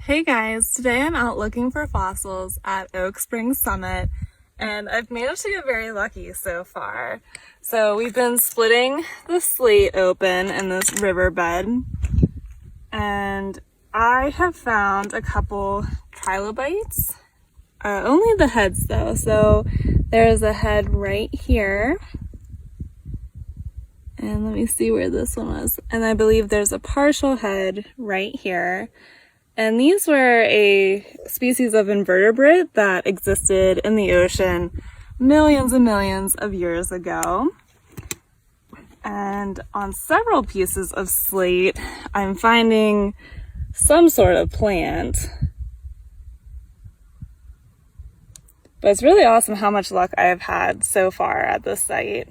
Hey guys, today I'm out looking for fossils at Oak Springs Summit, and I've managed to get very lucky so far. So we've been splitting the slate open in this riverbed, and I have found a couple trilobites. Only the heads though, so there's a head right here. And let me see where this one was. And I believe there's a partial head right here. And these were a species of invertebrate that existed in the ocean millions and millions of years ago. And on several pieces of slate, I'm finding some sort of plant. But it's really awesome how much luck I have had so far at this site.